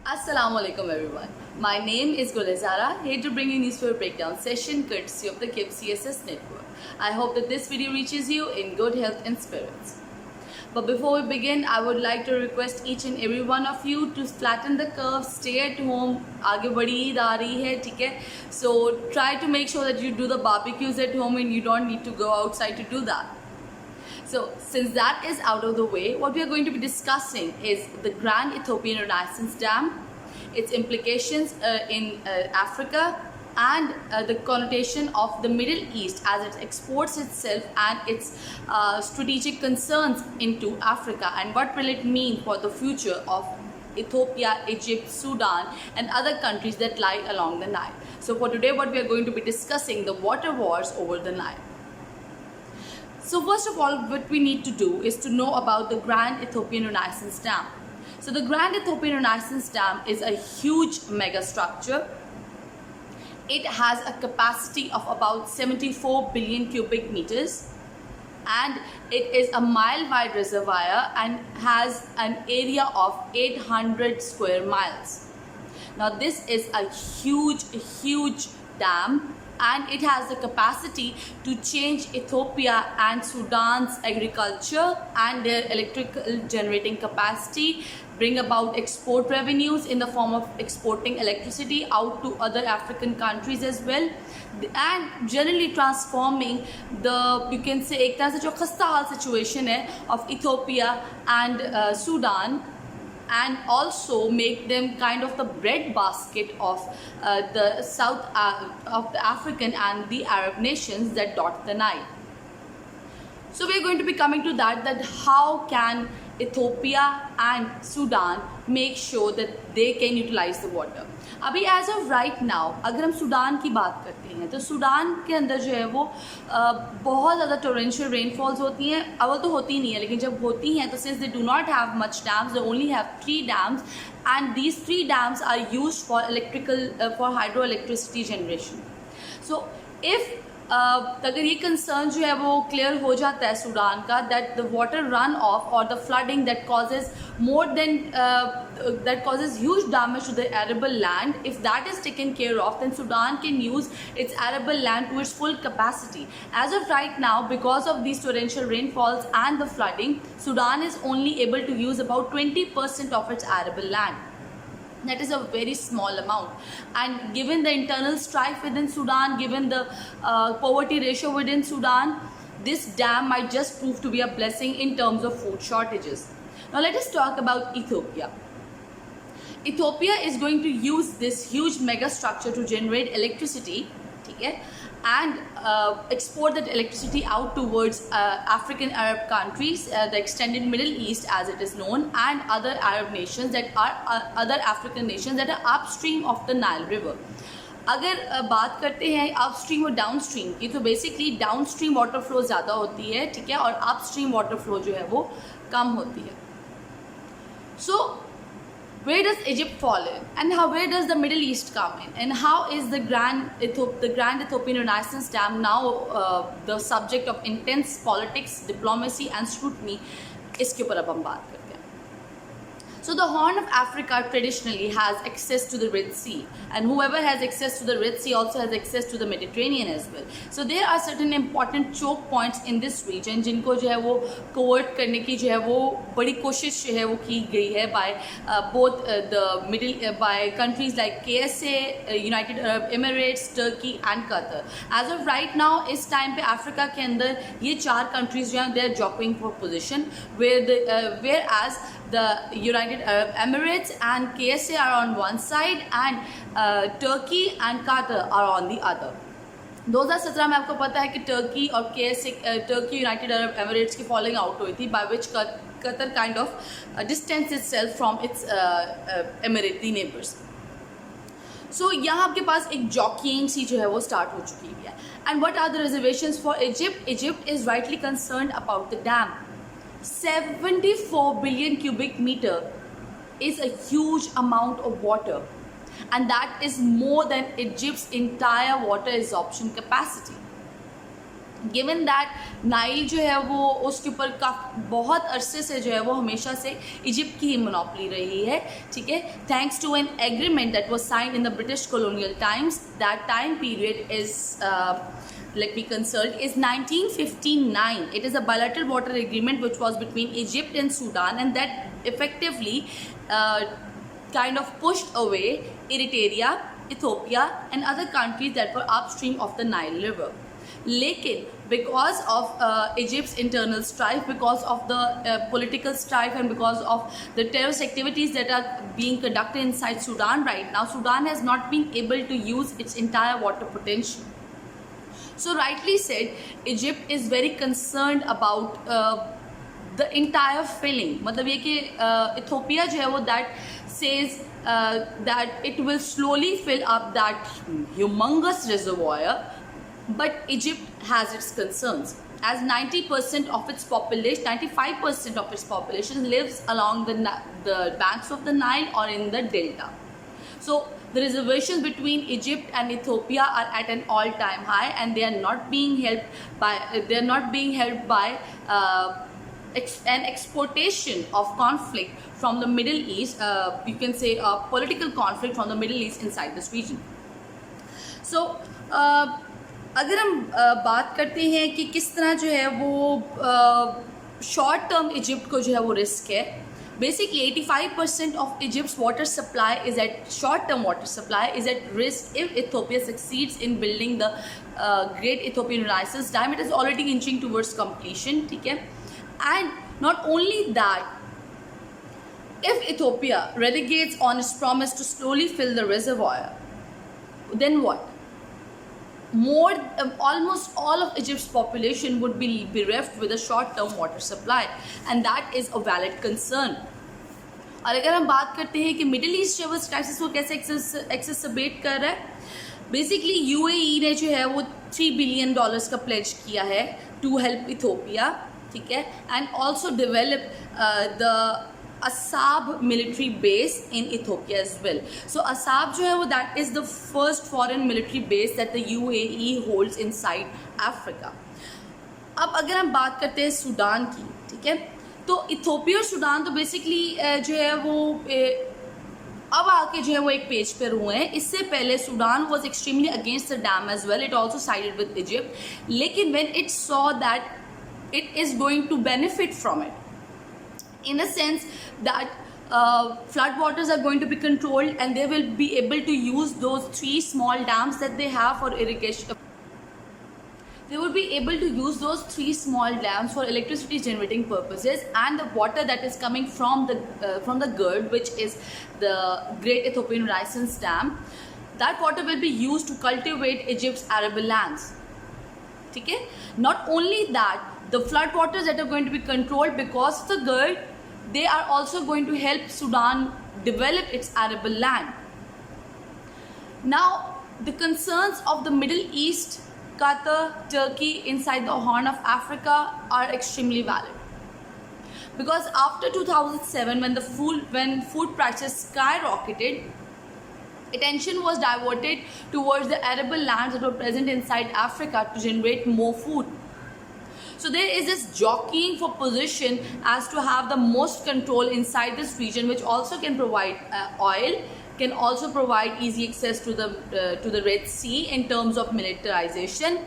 Assalamu alaikum everyone. My name is Gulizara, here to bring you newspaper breakdown session courtesy of the KIP CSS network. I hope that this video reaches you in good health and spirits. But before we begin, I would like to request each and every one of you to flatten the curve, stay at home. आगे बड़ी ईद आ रही है, ठीक है? So try to make sure that you do the barbecues at home and you don't need to go outside to do that. So, since that is out of the way, what we are going to be discussing is the Grand Ethiopian Renaissance Dam, its implications in Africa, and the connotation of the Middle East as it exports itself and its strategic concerns into Africa, and what will it mean for the future of Ethiopia, Egypt, Sudan, and other countries that lie along the Nile. So, for today, what we are going to be discussing the water wars over the Nile. So first of all, what we need to do is to know about the Grand Ethiopian Renaissance Dam. So the Grand Ethiopian Renaissance Dam is a huge mega structure. It has a capacity of about 74 billion cubic meters, and it is a mile wide reservoir and has an area of 800 square miles. Now this is a huge dam, and it has the capacity to change Ethiopia and Sudan's agriculture and their electrical generating capacity, bring about export revenues in the form of exporting electricity out to other African countries as well, and generally transforming the, you can say, एक तरह से जो खस्ता हाल situation है of Ethiopia and Sudan, and also make them kind of the breadbasket of the south of the African and the Arab nations that dot the Nile. So we are going to be coming to that how can Ethiopia and Sudan make sure that they can utilize the water. अभी as of right now अगर हम Sudan की बात करते हैं तो Sudan के अंदर जो है वो बहुत ज़्यादा टोरेंशियल रेनफॉल्स होती हैं. अवल तो होती नहीं है, लेकिन जब होती हैं तो since they do not have much dams, they only have 3 dams, and these 3 dams are used for hydro electricity generation. So if अगर ये कंसर्न जो है वो क्लियर हो जाता है सूडान का, that the water run off और the flooding that causes more than that causes huge damage to the arable land, if that is taken care of, then Sudan can use its arable land to its full capacity. As of right now, because of these torrential rainfalls and the flooding, Sudan is only able to use about 20% of its arable land. That is a very small amount, and given the internal strife within Sudan, given the poverty ratio within Sudan, this dam might just prove to be a blessing in terms of food shortages. Now let us talk about Ethiopia. Ethiopia is going to use this huge mega structure to generate electricity, okay, and export that electricity out towards African Arab countries, the extended Middle East as it is known, and other Arab nations that are other African nations that are upstream of the Nile River. अगर बात करते हैं upstream और downstream की, तो basically downstream water flow ज़्यादा होती है, ठीक है, और अपस्ट्रीम वाटर फ्लो जो है वो कम होती है. So where does Egypt fall in, and where does the Middle East come in, and how is the Grand Ethiopian Renaissance Dam now the subject of intense politics, diplomacy and scrutiny? इसके ऊपर अब हम बात करते हैं. So the Horn of Africa traditionally has access to the Red Sea, and whoever has access to the Red Sea also has access to the Mediterranean as well. So there are certain important choke points in this region जिनको जो है वो cover करने की जो है वो बड़ी कोशिश जो है वो की गई है by both by countries like KSA, United Arab Emirates, Turkey and Qatar. As of right now इस time पे अफ्रीका के अंदर ये 4 countries जो हैं they are jockeying for position, whereas the United Arab Emirates and KSA are on one side, and Turkey and Qatar are on the other. 2017 में आपको पता है कि टर्की और टर्की यूनाइटेड अरब एमिरेट्स की फॉलोइंग आउट हुई थी, by which Qatar kind of distance itself from its Emirati neighbours. So यहाँ आपके पास एक जॉकिंग सी जो है वो स्टार्ट हो चुकी है. And what are the reservations for Egypt? Egypt is rightly concerned about the dam. 74 billion cubic meter is a huge amount of water, and that is more than Egypt's entire water absorption capacity. Given that Nile जो है वो उसके ऊपर बहुत अरसे से जो है वो हमेशा से इजिप्ट की ही मोनोपली रही है, ठीक है। Thanks to an agreement that was signed in the British colonial times, that time period is let me consult is 1959. It is a bilateral water agreement which was between Egypt and Sudan, and that effectively kind of pushed away Eritrea, Ethiopia and other countries that were upstream of the Nile River. Lekin, because of Egypt's internal strife, because of the political strife, and because of the terrorist activities that are being conducted inside Sudan right now, Sudan has not been able to use its entire water potential. So rightly said, Egypt is very concerned about the entire filling. मतलब ये कि Ethiopia जो है वो that says that it will slowly fill up that humongous reservoir, but Egypt has its concerns. As 90% of its population, 95% of its population lives along the banks of the Nile or in the delta. So the reservations between Egypt and Ethiopia are at an all-time high, and they are not being helped by an exportation of conflict from the Middle East. You can say a political conflict from the Middle East inside this region. So अगर हम बात करते हैं कि किस तरह जो है वो शॉर्ट टर्म इजिप्ट को जो है वो रिस्क है, basically 85% of Egypt's water supply is short-term water supply is at risk if Ethiopia succeeds in building the Great Ethiopian Renaissance Dam. It is already inching towards completion, ठीक है? And not only that, if Ethiopia renegates on its promise to slowly fill the reservoir, then what? Almost all of Egypt's population would be bereft with a short-term water supply, and that is a valid concern. और अगर हम बात करते हैं कि middle east जो है उस क्राइसिस को कैसे एक्सेसबेट कर रहा है, बेसिकली यूएई ने जो है वो $3 बिलियन का प्लेज किया है टू हेल्प इथोपिया, ठीक है, and also develop the Assab military base in Ethiopia as well. So Assab जो है वो that is the first foreign military base that the UAE holds inside Africa. अब अगर हम बात करते हैं सूडान की, ठीक है, तो इथोपिया और सूडान तो बेसिकली जो है वो अब आके जो है वो एक पेज पर हुए हैं. इससे पहले Sudan was extremely against the dam as well. It also sided with Egypt, लेकिन when it saw that it is going to benefit from it in a sense that flood waters are going to be controlled and they will be able to use those 3 small dams that they have for irrigation. They would be able to use those 3 small dams for electricity generating purposes, and the water that is coming from the GERD, which is the Great Ethiopian Renaissance Dam, that water will be used to cultivate Egypt's arable lands. Okay? Not only that, the flood waters that are going to be controlled because of the GERD, they are also going to help Sudan develop its arable land. Now, the concerns of the Middle East, Qatar, Turkey inside the Horn of Africa are extremely valid. Because after 2007, when food prices skyrocketed, attention was diverted towards the arable lands that were present inside Africa to generate more food. So there is this jockeying for position as to have the most control inside this region, which also can provide oil, can also provide easy access to the Red Sea in terms of militarization,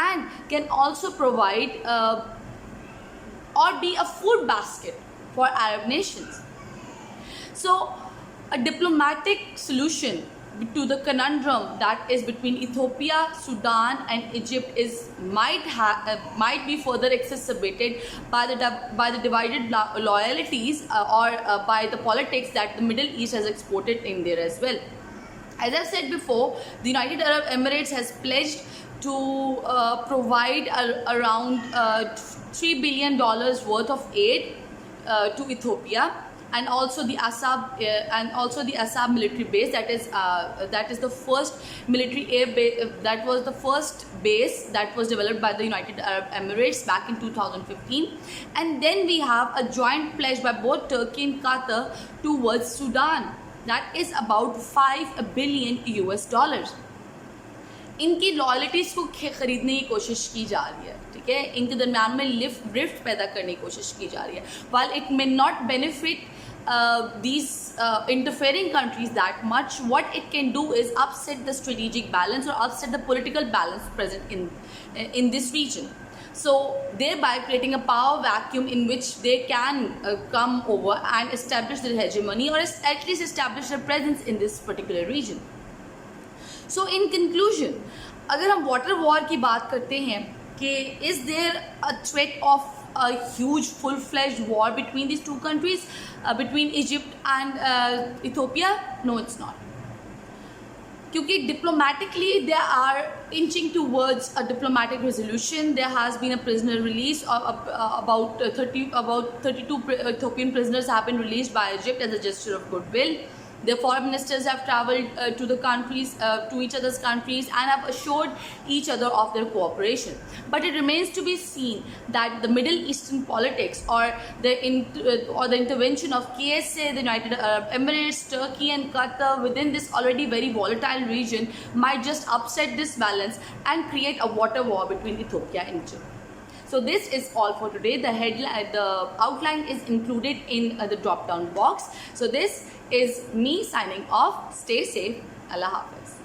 and can also provide or be a food basket for Arab nations. So a diplomatic solution to the conundrum that is between Ethiopia, Sudan and Egypt might be further exacerbated by the divided loyalties or by the politics that the Middle East has exported in there as well. As I said before, the United Arab Emirates has pledged to provide around $3 billion worth of aid to Ethiopia, and also the Assab military base, that is the first military air base, that was the first base that was developed by the United Arab Emirates back in 2015. And then we have a joint pledge by both Turkey and Qatar towards Sudan, that is about $5 billion. इनकी loyalties को खरीदने की कोशिश की जा रही है, ठीक है, इनके दरम्यान में रिफ्ट पैदा करने की कोशिश की जा रही है. While it may not benefit these interfering countries that much, what it can do is upset the strategic balance or upset the political balance present in this region. So thereby creating a power vacuum in which they can come over and establish their hegemony, or at least establish their presence in this particular region. So in conclusion, अगर हम water war की बात करते हैं कि is there a threat of a huge full-fledged war between these two countries, between Egypt and Ethiopia? No, it's not. क्योंकि diplomatically they are inching towards a diplomatic resolution. There has been a prisoner release of about 32 Ethiopian prisoners have been released by Egypt as a gesture of goodwill. The foreign ministers have travelled to the countries, to each other's countries, and have assured each other of their cooperation. But it remains to be seen that the Middle Eastern politics, or the intervention of KSA, the United Arab Emirates, Turkey, and Qatar within this already very volatile region might just upset this balance and create a water war between Ethiopia and Egypt. So this is all for today. The headline, the outline is included in the drop down box. So this is me signing off. Stay safe. Allah Hafiz.